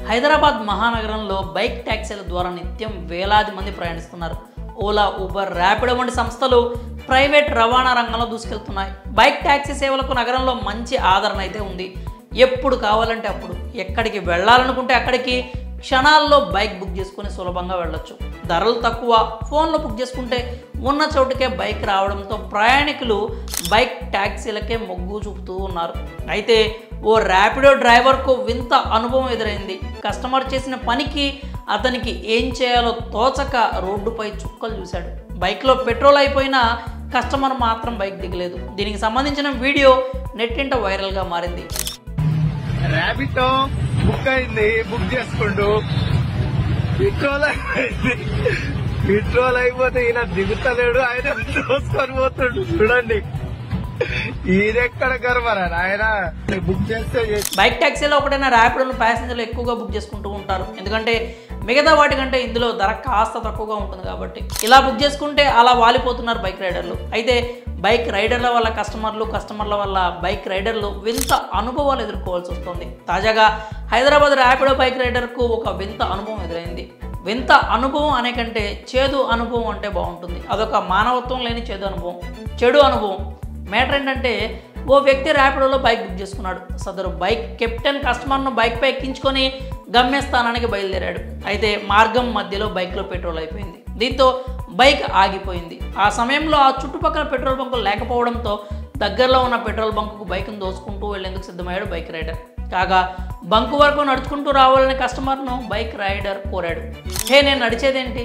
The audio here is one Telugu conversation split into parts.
హైదరాబాద్ మహానగరంలో బైక్ ట్యాక్సీల ద్వారా నిత్యం వేలాది మంది ప్రయాణిస్తున్నారు. ఓలా, ఊబర్, ర్యాపిడో వంటి సంస్థలు ప్రైవేట్ రవాణా రంగంలో దూసుకెళ్తున్నాయి. బైక్ ట్యాక్సీ సేవలకు నగరంలో మంచి ఆదరణ అయితే ఉంది. ఎప్పుడు కావాలంటే అప్పుడు, ఎక్కడికి వెళ్ళాలనుకుంటే అక్కడికి క్షణాల్లో బైక్ బుక్ చేసుకుని సులభంగా వెళ్ళొచ్చు. ధరలు తక్కువ, ఫోన్లో బుక్ చేసుకుంటే ఉన్న చోటుకే బైక్ రావడంతో ప్రయాణికులు బైక్ ట్యాక్సీలకే మొగ్గు చూపుతూ ఉన్నారు. అయితే ఓ ర్యాపిడో డ్రైవర్కు వింత అనుభవం ఎదురైంది. కస్టమర్ చేసిన పనికి అతనికి ఏం చేయాలో తోచక రోడ్డుపై చుక్కలు చూశాడు. బైక్లో పెట్రోల్ అయిపోయినా కస్టమర్ మాత్రం బైక్ దిగలేదు. దీనికి సంబంధించిన వీడియో నెట్టింట వైరల్గా మారింది. ర్యాపిడో బుక్ అయింది, బుక్ చేసుకుంటూ పెట్రోల్ అయిపోతే ఈయన దిగుతలేడు, ఆయన చూసుకొని పోతుండు. చూడండి ఈయనెక్కడ గర్వరా ఆయన బుక్ చేస్తే. బైక్ ట్యాక్సీలో ఒకటైనా ర్యాపిడోను ప్యాసింజర్లు ఎక్కువగా బుక్ చేసుకుంటూ ఉంటారు. ఎందుకంటే మిగతా వాటికంటే ఇందులో ధర కాస్త తక్కువగా ఉంటుంది కాబట్టి. ఇలా బుక్ చేసుకుంటే అలా వాలిపోతున్నారు బైక్ రైడర్లు. అయితే బైక్ రైడర్ల వల్ల కస్టమర్ల వల్ల బైక్ రైడర్లు వింత అనుభవాలు ఎదుర్కోవాల్సి వస్తుంది. తాజాగా హైదరాబాద్ ర్యాపిడో బైక్ రైడర్కు ఒక వింత అనుభవం ఎదురైంది. వింత అనుభవం అనే కంటే చేదు అనుభవం అంటే బాగుంటుంది. అదొక మానవత్వం లేని చెడు అనుభవం. మ్యాటర్ ఏంటంటే, ఓ వ్యక్తి ర్యాపిడోలో బైక్ బుక్ చేసుకున్నాడు. సదరు బైక్ కెప్టెన్ కస్టమర్ను బైక్పై ఎక్కించుకొని గమ్యస్థానానికి బయలుదేరాడు. అయితే మార్గం మధ్యలో బైక్లో పెట్రోల్ అయిపోయింది. దీంతో బైక్ ఆగిపోయింది. ఆ సమయంలో ఆ చుట్టుపక్కల పెట్రోల్ బంకులు లేకపోవడంతో దగ్గరలో ఉన్న పెట్రోల్ బంకుకు బైక్ను దోచుకుంటూ వెళ్లేందుకు సిద్ధమయ్యాడు బైక్ రైడర్. కాగా బంకు వరకు నడుచుకుంటూ రావాలని కస్టమర్ను బైక్ రైడర్ కోరాడు. నేను నడిచేదేంటి,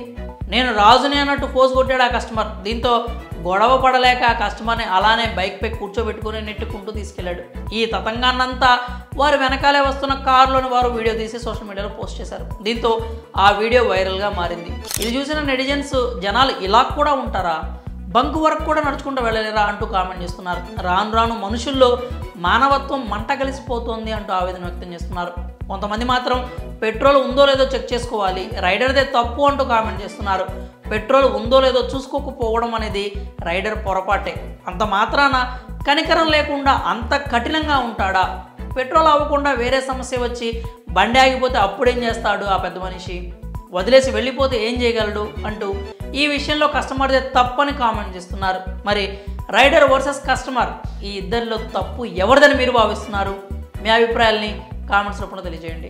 నేను రాజుని అన్నట్టు పోజు కొట్టాడు ఆ కస్టమర్. దీంతో గొడవ పడలేక ఆ కస్టమర్ని అలానే బైక్పై కూర్చోబెట్టుకుని నెట్టుకుంటూ తీసుకెళ్లాడు. ఈ తతంగాన్నంతా వారు వెనకాలే వస్తున్న కారులోని వారు వీడియో తీసి సోషల్ మీడియాలో పోస్ట్ చేశారు. దీంతో ఆ వీడియో వైరల్గా మారింది. ఇది చూసిన నెటిజన్స్ జనాలు ఇలా కూడా ఉంటారా, బంకు వరకు కూడా నడుచుకుంటూ వెళ్ళలేరా అంటూ కామెంట్ చేస్తున్నారు. రాను రాను మనుషుల్లో మానవత్వం మంట కలిసిపోతోంది అంటూ ఆవేదన వ్యక్తం చేస్తున్నారు. కొంతమంది మాత్రం పెట్రోల్ ఉందో లేదో చెక్ చేసుకోవాలి, రైడర్దే తప్పు అంటూ కామెంట్ చేస్తున్నారు. పెట్రోల్ ఉందో లేదో చూసుకోకపోవడం అనేది రైడర్ పొరపాటే. అంత మాత్రాన కనికరం లేకుండా అంత కఠినంగా ఉంటాడా? పెట్రోల్ అవ్వకుండా వేరే సమస్య వచ్చి బండి ఆగిపోతే అప్పుడేం చేస్తాడు ఆ పెద్ద మనిషి? వదిలేసి వెళ్ళిపోతే ఏం చేయగలడు అంటూ ఈ విషయంలో కస్టమర్దే తప్పని కామెంట్ చేస్తున్నారు. మరి రైడర్ వర్సెస్ కస్టమర్, ఈ ఇద్దరిలో తప్పు ఎవరిదని మీరు భావిస్తున్నారు? మీ అభిప్రాయాల్ని కామెంట్స్ రూపంలో తెలియజేయండి.